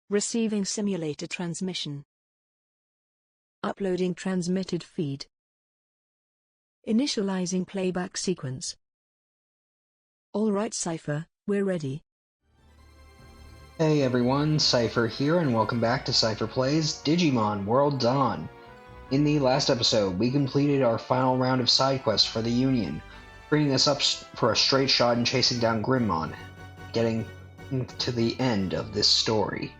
Receiving simulator transmission. Uploading transmitted feed. Initializing playback sequence. Alright Seipher, we're ready. Hey everyone, Seipher here, and welcome back to Seipher Plays Digimon World Dawn. In the last episode, we completed our final round of side quests for the Union, bringing us up for a straight shot and chasing down Grimmon, getting to the end of this story.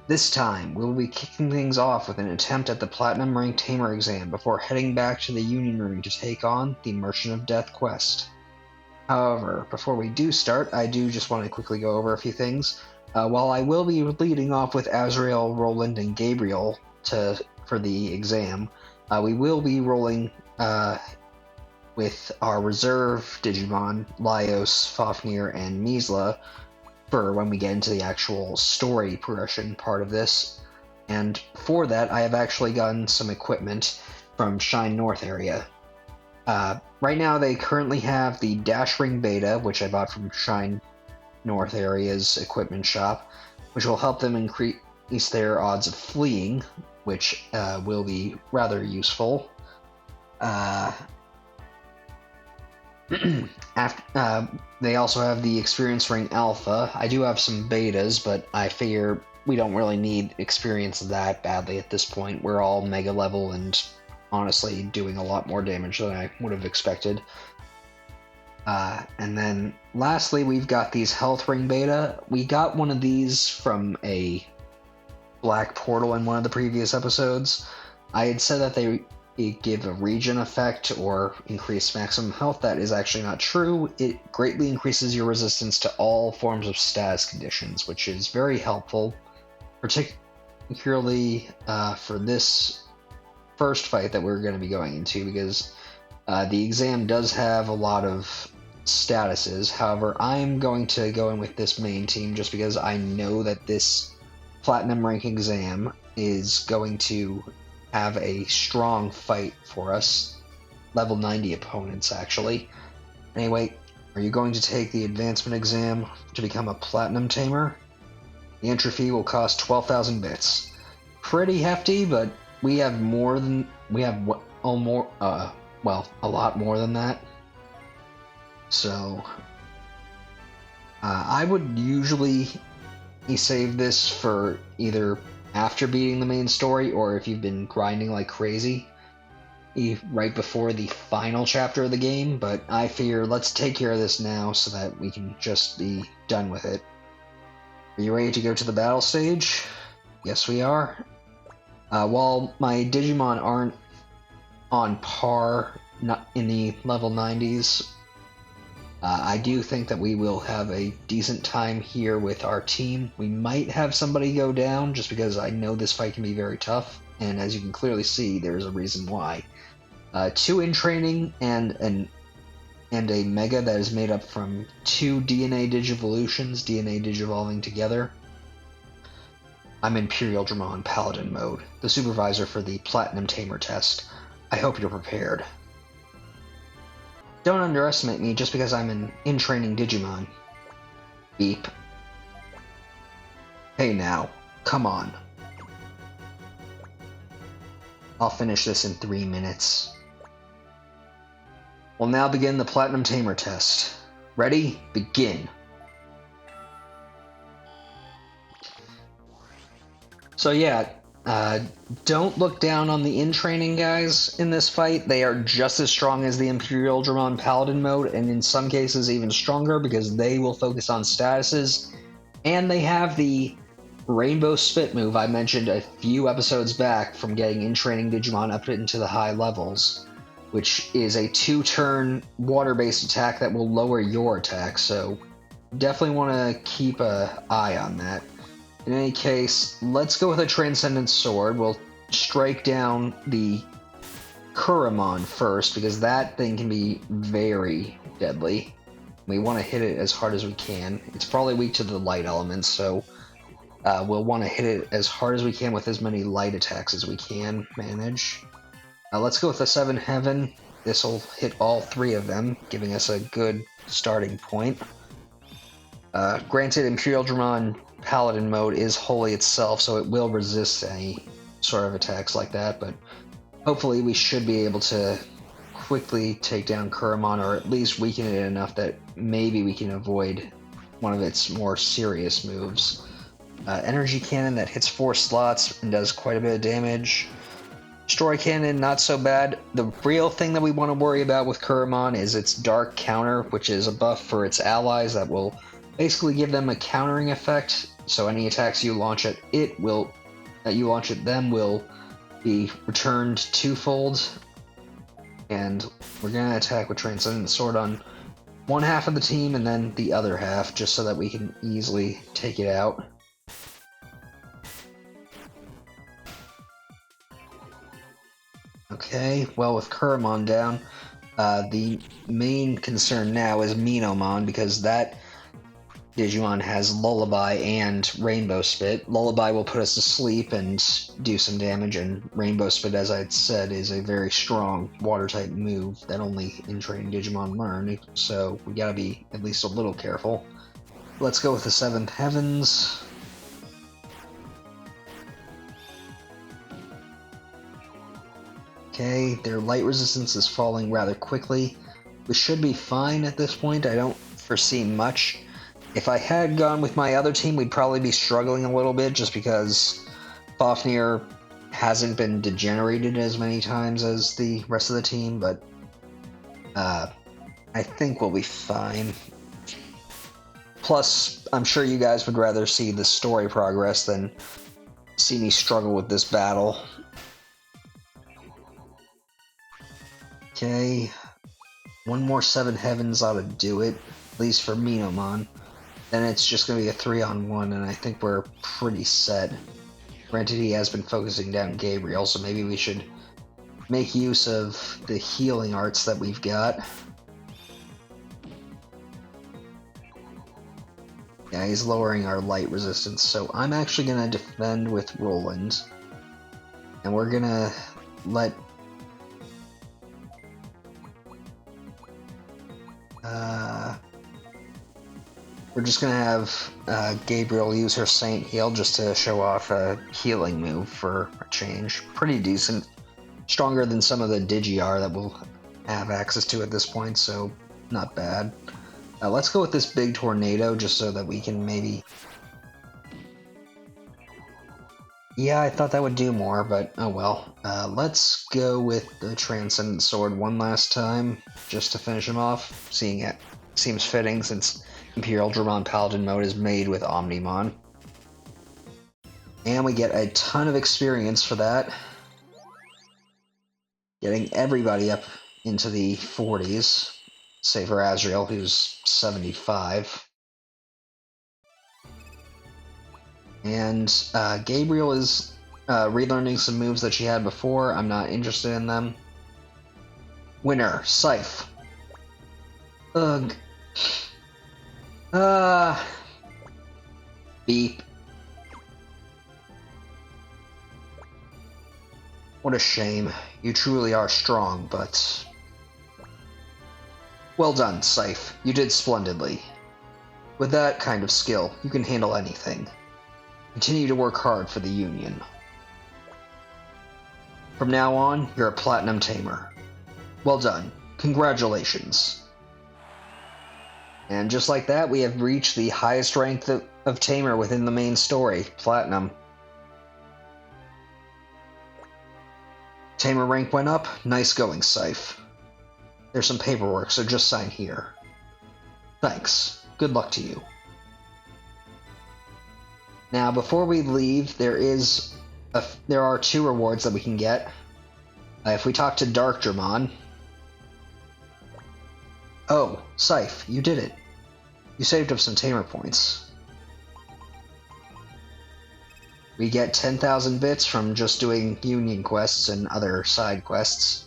This time, we'll be kicking things off with an attempt at the Platinum Rank Tamer exam before heading back to the Union Room to take on the Merchant of Death quest. However, before we do start, I do just want to quickly go over a few things. While I will be leading off with Azrael, Roland, and Gabriel for the exam, we will be rolling with our reserve Digimon, Laios, Fafnir, and Misla, for when we get into the actual story progression part of this. And for that, I have actually gotten some equipment from Shine North area. Right now, they currently have the Dash Ring Beta, which I bought from Shine North area's equipment shop, which will help them increase their odds of fleeing, which will be rather useful. They also have the Experience Ring Alpha. I do have some betas, but I figure we don't really need experience that badly at this point. We're all mega level and honestly doing a lot more damage than I would have expected. And then lastly, we've got these Health Ring Beta. We got one of these from a Black Portal in one of the previous episodes. I had said that they give a regen effect or increase maximum health. That is actually not true. It greatly increases your resistance to all forms of status conditions, which is very helpful, particularly for this first fight that we're going to be going into, because the exam does have a lot of statuses. However, I'm going to go in with this main team just because I know that this Platinum Rank exam is going to have a strong fight for us. Level 90 opponents, actually. Anyway, are you going to take the advancement exam to become a Platinum Tamer? The entry fee will cost 12,000 bits. Pretty hefty, but we have a lot more than that. So, I would usually save this for either after beating the main story, or if you've been grinding like crazy, right before the final chapter of the game, but I figure let's take care of this now so that we can just be done with it. Are you ready to go to the battle stage? Yes, we are. While my Digimon aren't on par, not in the level 90s, I do think that we will have a decent time here with our team. We might have somebody go down just because I know this fight can be very tough, and as you can clearly see, there's a reason why. 2 in training and a Mega that is made up from 2 DNA Digivolutions, DNA Digivolving together. I'm Imperial Dramon Paladin mode, the supervisor for the Platinum Tamer test. I hope you're prepared. Don't underestimate me just because I'm an in-training Digimon. Beep. Hey now, come on. I'll finish this in 3 minutes. We'll now begin the Platinum Tamer test. Ready? Begin. So yeah, don't look down on the in-training guys in this fight. They are just as strong as the Imperial Dramon Paladin mode, and in some cases even stronger because they will focus on statuses, and they have the Rainbow Spit move I mentioned a few episodes back from getting in-training Digimon up into the high levels, which is a 2-turn water-based attack that will lower your attack, so definitely want to keep an eye on that. In any case, let's go with a Transcendent Sword. We'll strike down the Kuramon first, because that thing can be very deadly. We want to hit it as hard as we can. It's probably weak to the light elements, so we'll want to hit it as hard as we can with as many light attacks as we can manage. Let's go with the 7 Heaven. This will hit all 3 of them, giving us a good starting point. Granted, Imperial Dramon Paladin mode is holy itself, so it will resist any sort of attacks like that, but hopefully we should be able to quickly take down Kuramon, or at least weaken it enough that maybe we can avoid one of its more serious moves. Energy Cannon that hits 4 slots and does quite a bit of damage. Destroy Cannon, not so bad. The real thing that we want to worry about with Kuramon is its Dark Counter, which is a buff for its allies that will basically give them a countering effect. So any attacks you launch at them will be returned twofold. And we're going to attack with Transcendent Sword on one half of the team and then the other half, just so that we can easily take it out. Okay, well, with Kuramon down, the main concern now is Minomon, because that Digimon has Lullaby and Rainbow Spit. Lullaby will put us to sleep and do some damage, and Rainbow Spit, as I said, is a very strong water-type move that only in-trained Digimon learn, so we gotta be at least a little careful. Let's go with the Seventh Heavens. Okay, their light resistance is falling rather quickly. We should be fine at this point. I don't foresee much. If I had gone with my other team, we'd probably be struggling a little bit, just because Fafnir hasn't been degenerated as many times as the rest of the team, but I think we'll be fine. Plus, I'm sure you guys would rather see the story progress than see me struggle with this battle. Okay, one more Seven Heavens ought to do it, at least for Minomon. Then it's just going to be a 3-on-1, and I think we're pretty set. Granted, he has been focusing down Gabriel, so maybe we should make use of the healing arts that we've got. Yeah, he's lowering our light resistance, so I'm actually going to defend with Roland. And we're going to let... we're just going to have Gabriel use her Saint Heal just to show off a healing move for a change. Pretty decent. Stronger than some of the Digi-R that we'll have access to at this point, so not bad. Let's go with this big tornado just so that we can maybe... Yeah, I thought that would do more, but oh well. Let's go with the Transcendent Sword one last time, just to finish him off, seeing it seems fitting since Imperial Dramon Paladin mode is made with Omnimon. And we get a ton of experience for that. Getting everybody up into the 40s, save for Azrael, who's 75. And Gabriel is relearning some moves that she had before. I'm not interested in them. Winner, Seipher. Ugh. Beep. What a shame. You truly are strong, but... Well done, Seipher. You did splendidly. With that kind of skill, you can handle anything. Continue to work hard for the Union. From now on, you're a Platinum Tamer. Well done. Congratulations. And just like that, we have reached the highest rank of Tamer within the main story, Platinum. Tamer rank went up. Nice going, Seipher. There's some paperwork, so just sign here. Thanks. Good luck to you. Now, before we leave, there are 2 rewards that we can get. If we talk to Dark Dramon... Oh, Seipher, you did it. You saved up some Tamer points. We get 10,000 bits from just doing Union quests and other side quests.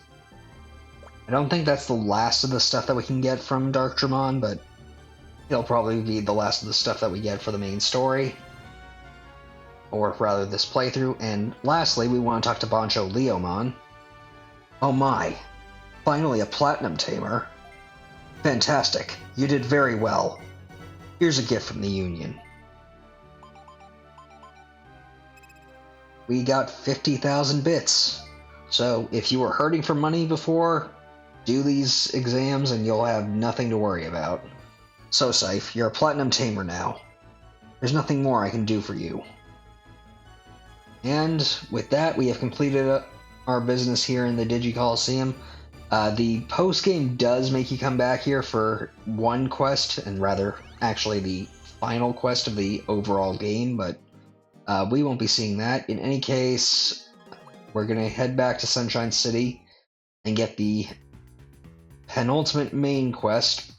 I don't think that's the last of the stuff that we can get from Dark Dramon, but it'll probably be the last of the stuff that we get for the main story. Or rather, this playthrough. And lastly, we want to talk to Bancho Leomon. Oh my. Finally a Platinum Tamer. Fantastic. You did very well. Here's a gift from the Union. we got 50,000 bits. So if you were hurting for money before, do these exams and you'll have nothing to worry about. So, Seipher, you're a Platinum Tamer now. There's nothing more I can do for you. And with that, we have completed our business here in the Digi Coliseum. The post-game does make you come back here for one quest, and rather, actually the final quest of the overall game, but we won't be seeing that. In any case, we're going to head back to Sunshine City and get the penultimate main quest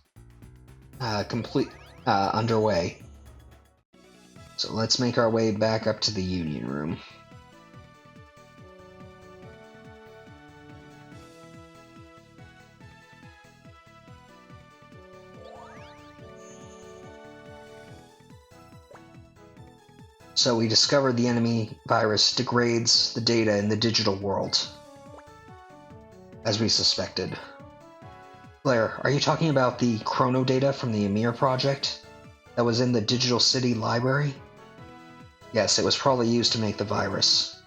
underway. So let's make our way back up to the Union Room. So we discovered the enemy virus degrades the data in the digital world, as we suspected. Blair, are you talking about the chrono data from the Emir project that was in the Digital City library? Yes, it was probably used to make the virus.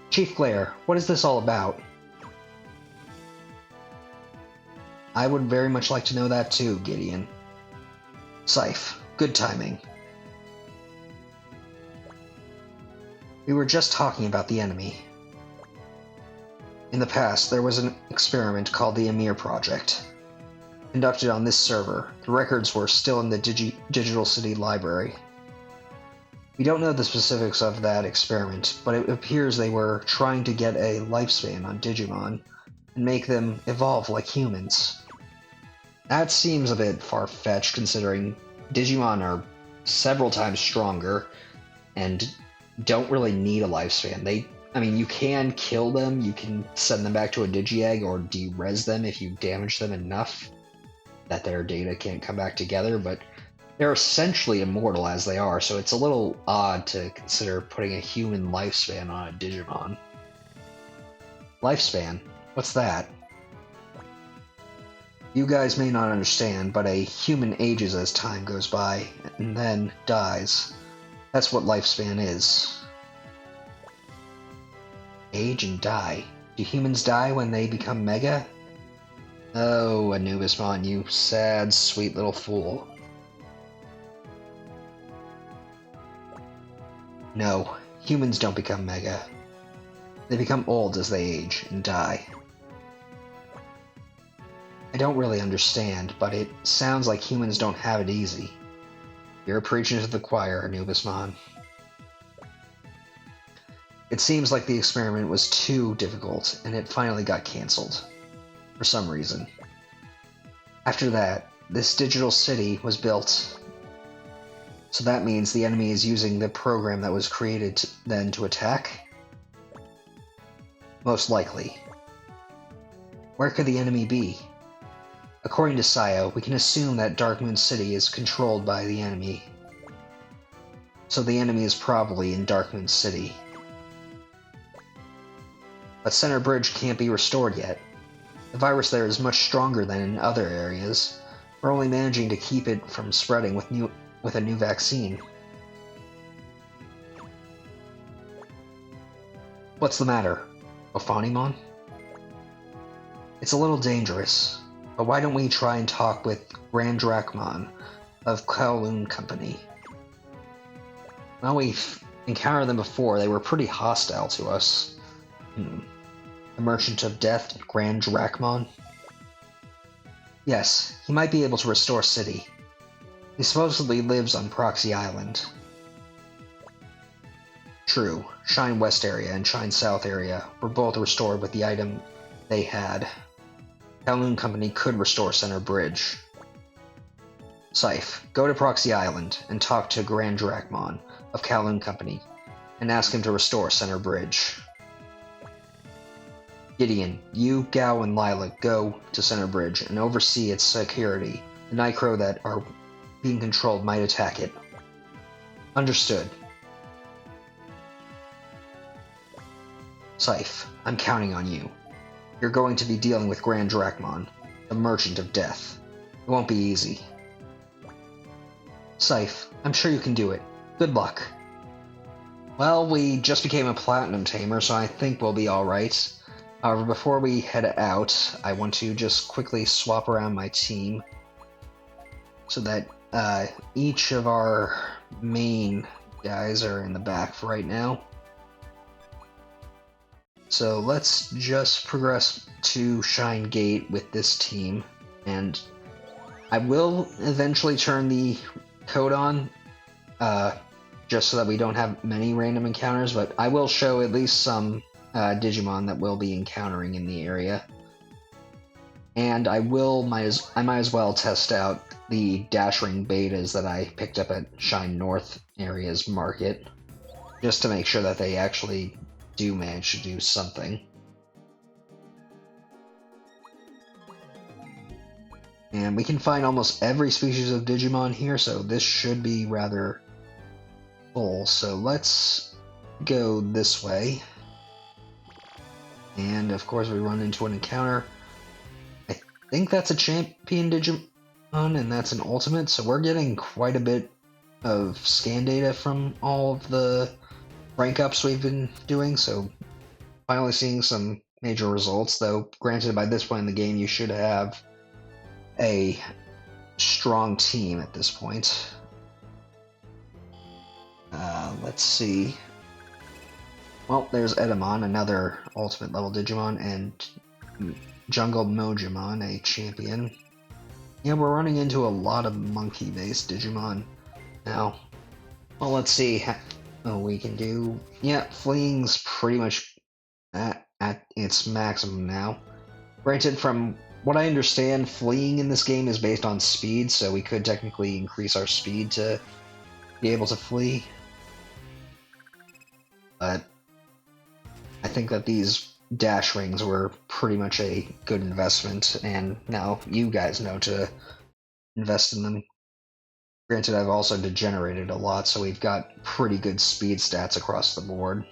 Chief Blair, what is this all about? I would very much like to know that too, Gideon. Seipher, good timing. We were just talking about the enemy. In the past, there was an experiment called the Emir Project, conducted on this server. The records were still in the Digital City library. We don't know the specifics of that experiment, but it appears they were trying to get a lifespan on Digimon and make them evolve like humans. That seems a bit far-fetched considering Digimon are several times stronger and don't really need a lifespan. I mean, you can kill them, you can send them back to a Digi-Egg or de-res them if you damage them enough that their data can't come back together, but they're essentially immortal as they are, so it's a little odd to consider putting a human lifespan on a Digimon. Lifespan? What's that? You guys may not understand, but a human ages as time goes by, and then dies. That's what lifespan is. Age and die. Do humans die when they become Mega? Oh, Anubismon, you sad, sweet little fool. No, humans don't become Mega. They become old as they age and die. I don't really understand, but it sounds like humans don't have it easy. You're preaching to the choir, Anubismon. It seems like the experiment was too difficult, and it finally got cancelled. For some reason. After that, this digital city was built. So that means the enemy is using the program that was created then to attack? Most likely. Where could the enemy be? According to Sayo, we can assume that Darkmoon City is controlled by the enemy. So the enemy is probably in Darkmoon City. But Center Bridge can't be restored yet. The virus there is much stronger than in other areas. We're only managing to keep it from spreading with a new vaccine. What's the matter? Ophanimon? It's a little dangerous, but why don't we try and talk with Grand Drachmon of Kowloon Company? Well, we've encountered them before. They were pretty hostile to us. The Merchant of Death, Grand Drachmon? Yes, he might be able to restore City. He supposedly lives on Proxy Island. True, Shine West area and Shine South area were both restored with the item they had. Kowloon Company could restore Center Bridge. Seipher, go to Proxy Island and talk to Grand Drachmon of Kowloon Company and ask him to restore Center Bridge. Gideon, you, Gao, and Lila go to Center Bridge and oversee its security. The Nightcrow that are being controlled might attack it. Understood. Seipher, I'm counting on you. You're going to be dealing with Grand Drachmon, the Merchant of Death. It won't be easy. Seipher, I'm sure you can do it. Good luck. Well, we just became a Platinum Tamer, so I think we'll be alright. However, before we head out, I want to just quickly swap around my team so that each of our main guys are in the back for right now. So let's just progress to Shine Gate with this team, and I will eventually turn the code on, just so that we don't have many random encounters, but I will show at least some Digimon that we'll be encountering in the area. And I might as well test out the Dash Ring betas that I picked up at Shine North area's market, just to make sure that they actually do manage to do something. And we can find almost every species of Digimon here, so this should be rather full. So let's go this way. And of course we run into an encounter. I think that's a champion Digimon, and that's an ultimate, so we're getting quite a bit of scan data from all of the rank ups we've been doing, so finally seeing some major results, though granted by this point in the game you should have a strong team at this point. Let's see. Well, there's Edamon, another ultimate level Digimon, and Jungle Mojimon, a champion. Yeah, we're running into a lot of monkey-based Digimon now. Well, let's see what we can do. Yeah, fleeing's pretty much at its maximum now. Granted, from what I understand, fleeing in this game is based on speed, so we could technically increase our speed to be able to flee. But I think that these dash rings were pretty much a good investment, and now you guys know to invest in them. Granted, I've also degenerated a lot, so we've got pretty good speed stats across the board.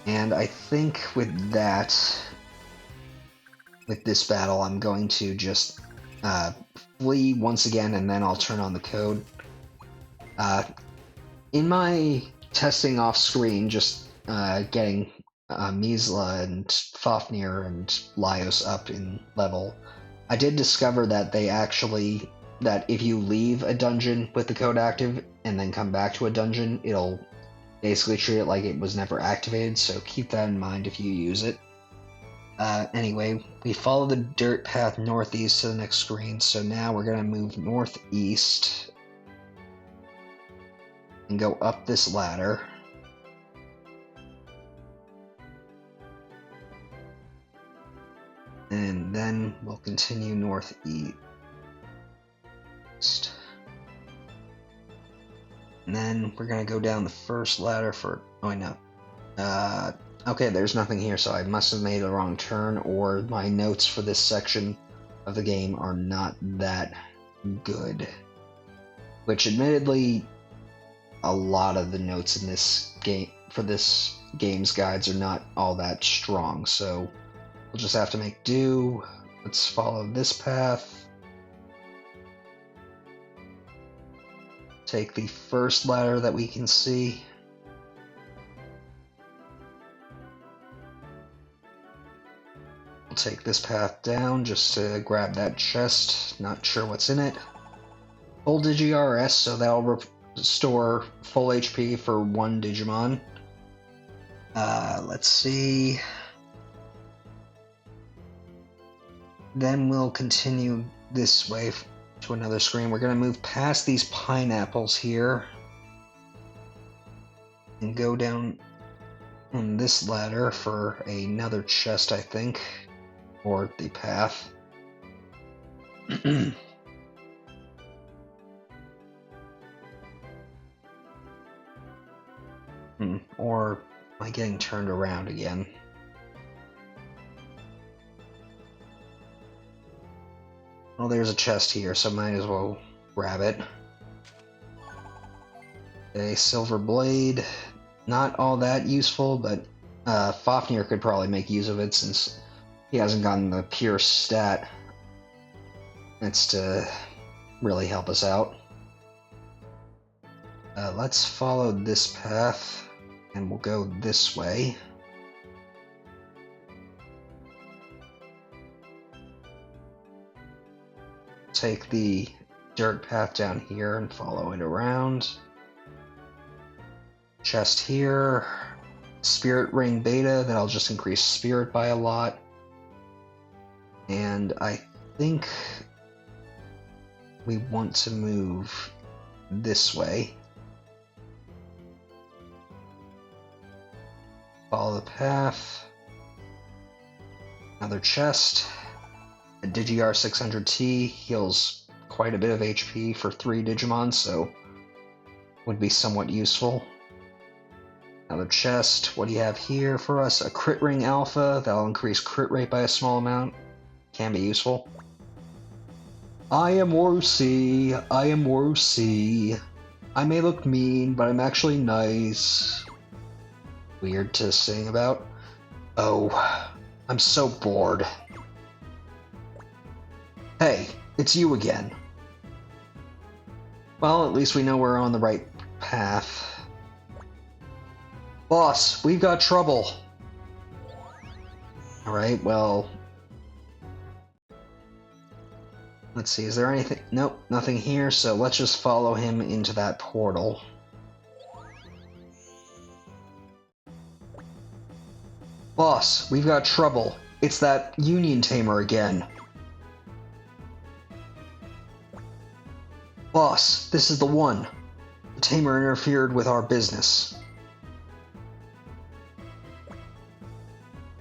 And I think with that, with this battle, I'm going to just flee once again, and then I'll turn on the code. In my testing off screen, just getting Misla and Fafnir and Laios up in level, I did discover that that if you leave a dungeon with the code active and then come back to a dungeon, it'll basically treat it like it was never activated, so keep that in mind if you use it. Anyway, we follow the dirt path northeast to the next screen, so now we're going to move northeast and go up this ladder. And then we'll continue northeast. And then we're going to go down the first ladder for... Oh, no. Okay, there's nothing here, so I must have made a wrong turn, or my notes for this section of the game are not that good. Which, admittedly, a lot of the notes in this game, for this game's guides, are not all that strong, so we'll just have to make do. Let's follow this path. Take the first ladder that we can see. We'll take this path down just to grab that chest. Not sure what's in it. Full Digi-RS, so that'll restore full HP for one Digimon. Let's see. Then we'll continue this way to another screen. We're going to move past these pineapples here and go down on this ladder for another chest, I think, or the path. Or am I getting turned around again? Well, there's a chest here, so might as well grab it. A silver blade. Not all that useful, but Fafnir could probably make use of it since he hasn't gotten the pure stat. That's to really help us out. Let's follow this path, and we'll go this way. Take the dirt path down here and follow it around. Chest here. Spirit Ring Beta, that'll just increase spirit by a lot. And I think we want to move this way. Follow the path. Another chest. A Digir 600T heals quite a bit of HP for 3 Digimon, so would be somewhat useful. Another chest. What do you have here for us? A Crit Ring Alpha. That'll increase crit rate by a small amount. Can be useful. I am Worsey. I am Worsey. I may look mean, but I'm actually nice. Weird to sing about. Oh, I'm so bored. Hey, it's you again. Well, at least we know we're on the right path. Boss, we've got trouble. Alright, well... Let's see, is there anything? Nope, nothing here, so let's just follow him into that portal. Boss, we've got trouble. It's that Union Tamer again. Boss, this is the one. The Tamer interfered with our business.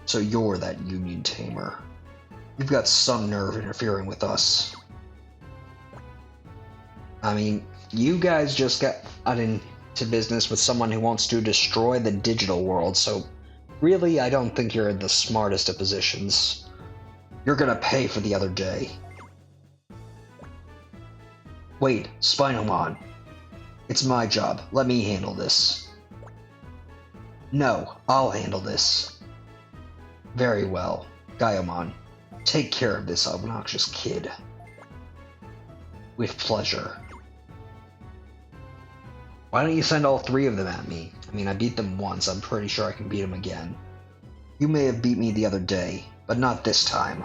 So you're that Union Tamer. You've got some nerve interfering with us. I mean, you guys just got into business with someone who wants to destroy the digital world, so really I don't think you're in the smartest of positions. You're gonna pay for the other day. Wait, Spinalmon. It's my job. Let me handle this. No, I'll handle this. Very well. Gaiomon, take care of this obnoxious kid. With pleasure. Why don't you send all 3 of them at me? I mean, I beat them once. I'm pretty sure I can beat them again. You may have beat me the other day, but not this time.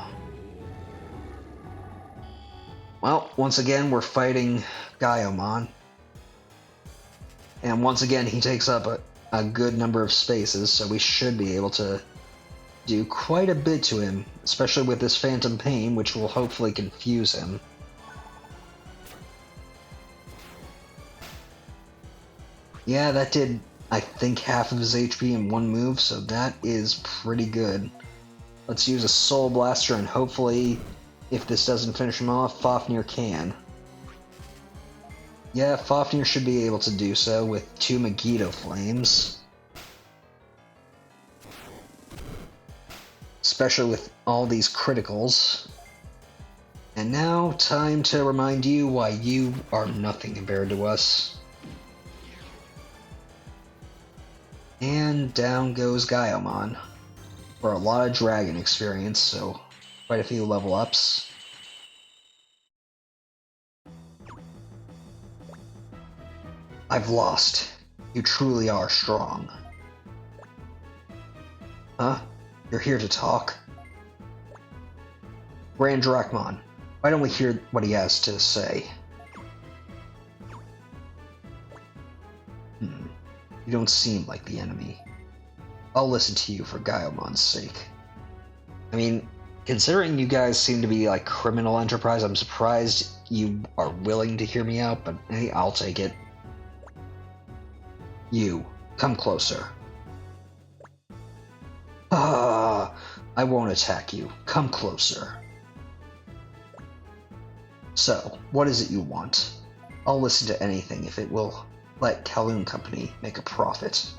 Well, once again, we're fighting Gaiomon. And once again, he takes up a good number of spaces, so we should be able to do quite a bit to him, especially with this Phantom Pain, which will hopefully confuse him. Yeah, that did, I think, half of his HP in one move, so that is pretty good. Let's use a Soul Blaster, and hopefully, if this doesn't finish him off, Fafnir can. Yeah, Fafnir should be able to do so with 2 Megiddo Flames. Especially with all these criticals. And now, time to remind you why you are nothing compared to us. And down goes Gaiomon. For a lot of dragon experience, so quite a few level ups. I've lost. You truly are strong. Huh? You're here to talk? Grand Drachmon, why don't we hear what he has to say? You don't seem like the enemy. I'll listen to you for Gaiomon's sake. I mean, considering you guys seem to be like criminal enterprise, I'm surprised you are willing to hear me out, but hey, I'll take it. You, come closer. I won't attack you. Come closer. So, what is it you want? I'll listen to anything if it will let Kowloon Company make a profit.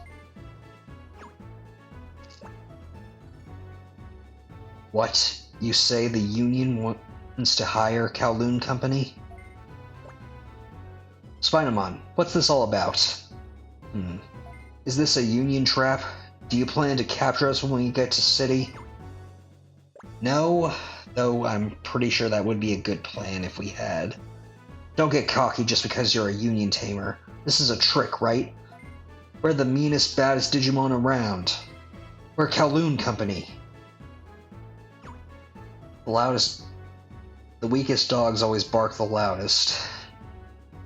What? You say the Union wants to hire Kowloon Company? Spinamon, what's this all about? Is this a Union trap? Do you plan to capture us when we get to city? No, though I'm pretty sure that would be a good plan if we had. Don't get cocky just because you're a Union tamer. This is a trick, right? We're the meanest, baddest Digimon around. We're Kowloon Company. The weakest dogs always bark the loudest.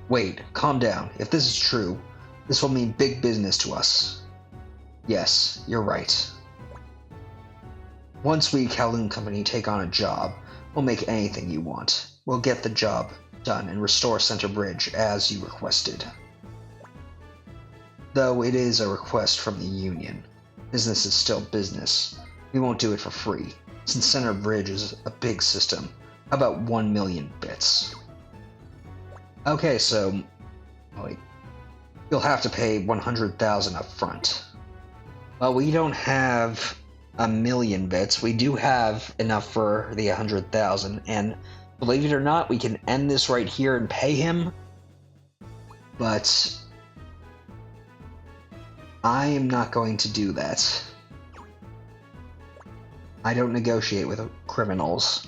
Wait, calm down. If this is true, this will mean big business to us. Yes, you're right. Once we, Kowloon Company, take on a job, we'll make anything you want. We'll get the job done and restore Center Bridge as you requested. Though it is a request from the Union, business is still business. We won't do it for free, since Center Bridge is a big system. How about 1 million bits? Okay, so wait, you'll have to pay 100,000 up front. Well, we don't have 1 million bits. We do have enough for the 100,000, and believe it or not, we can end this right here and pay him. But I am not going to do that. I don't negotiate with criminals.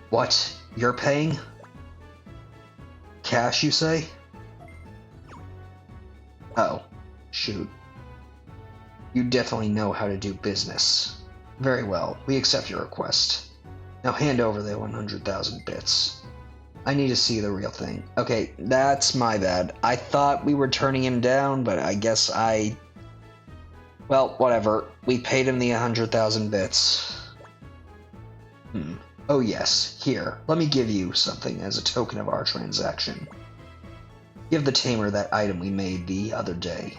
What? You're paying? Cash, you say? Oh, shoot. You definitely know how to do business. Very well, we accept your request. Now hand over the 100,000 bits. I need to see the real thing. Okay, that's my bad. I thought we were turning him down, but I guess well, whatever. We paid him the 100,000 bits. Oh yes, here, let me give you something as a token of our transaction. Give the tamer that item we made the other day.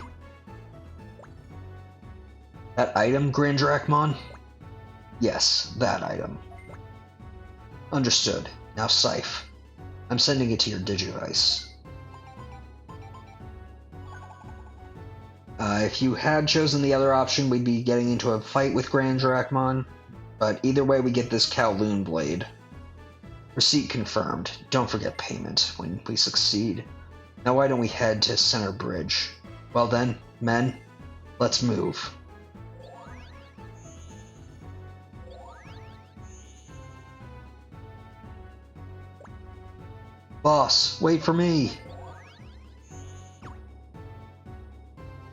That item, Grand Drachmon? Yes, that item. Understood. Now, Seipher. I'm sending it to your Digivice. If you had chosen the other option, we'd be getting into a fight with Grand Drachmon. But either way, we get this Kowloon blade. Receipt confirmed. Don't forget payment when we succeed. Now why don't we head to Center Bridge? Well then, men, let's move. Boss, wait for me!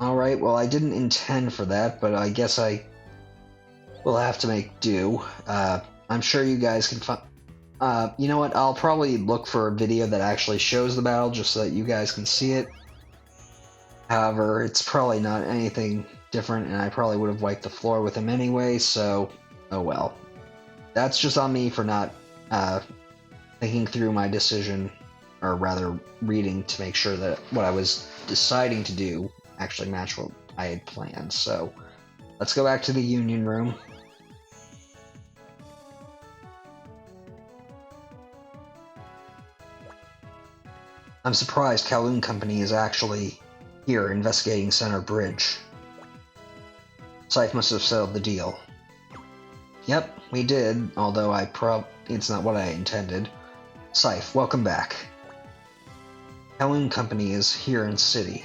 Alright, well I didn't intend for that, but I guess I will have to make do. I'm sure you guys can find... you know what, I'll probably look for a video that actually shows the battle just so that you guys can see it. However, it's probably not anything different, and I probably would have wiped the floor with him anyway, so oh well. That's just on me for not thinking through my decision, or rather reading to make sure that what I was deciding to do actually matched what I had planned. So let's go back to the Union Room. I'm surprised Kowloon Company is actually here investigating Center Bridge. Seipher must have settled the deal. Yep, we did, although it's not what I intended. Seipher, welcome back. Kowloon Company is here in city.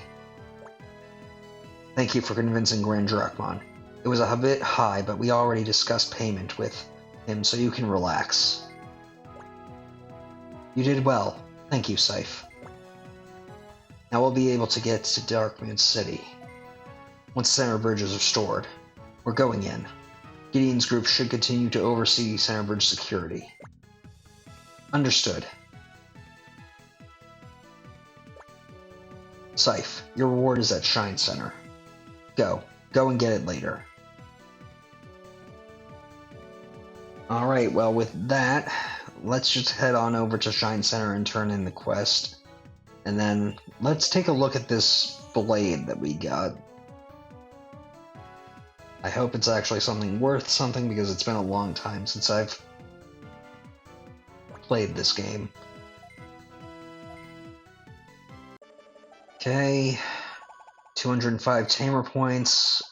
Thank you for convincing Grand Drachmon. It was a bit high, but we already discussed payment with him, so you can relax. You did well. Thank you, Seipher. Now we'll be able to get to Darkmoon City. Once Center Bridge is restored, we're going in. Gideon's group should continue to oversee Center Bridge security. Understood. Seipher, your reward is at Shine Center. Go and get it later. Alright, well with that, let's just head on over to Shine Center and turn in the quest. And then, let's take a look at this blade that we got. I hope it's actually something worth something, because it's been a long time since I've played this game. Okay, 205 tamer points,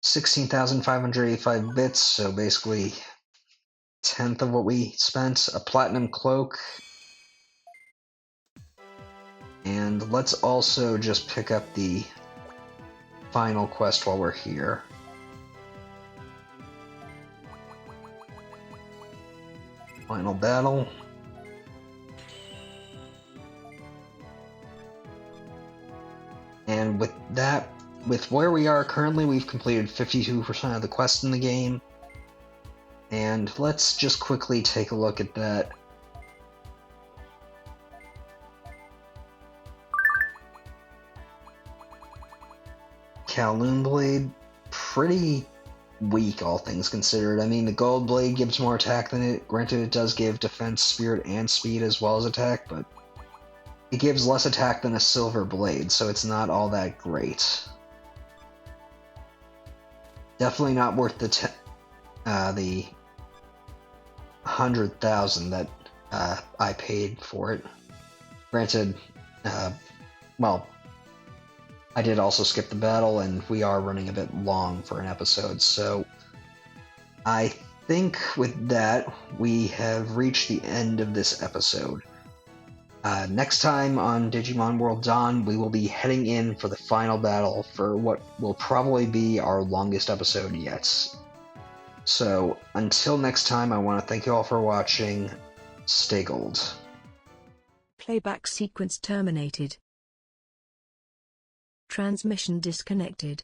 16,585 bits, so basically a tenth of what we spent, a platinum cloak, and let's also just pick up the final quest while we're here. Final battle. And with that, with where we are currently, we've completed 52% of the quests in the game. And let's just quickly take a look at that. Kowloon Blade, pretty weak, all things considered. I mean, the Gold Blade gives more attack than it. Granted, it does give defense, spirit, and speed as well as attack, but it gives less attack than a Silver Blade, so it's not all that great. Definitely not worth the 100,000 that I paid for it. Granted, well, I did also skip the battle, and we are running a bit long for an episode, so I think with that, we have reached the end of this episode. Next time on Digimon World Dawn, we will be heading in for the final battle for what will probably be our longest episode yet. So, until next time, I want to thank you all for watching. Stay gold. Playback sequence terminated. Transmission disconnected.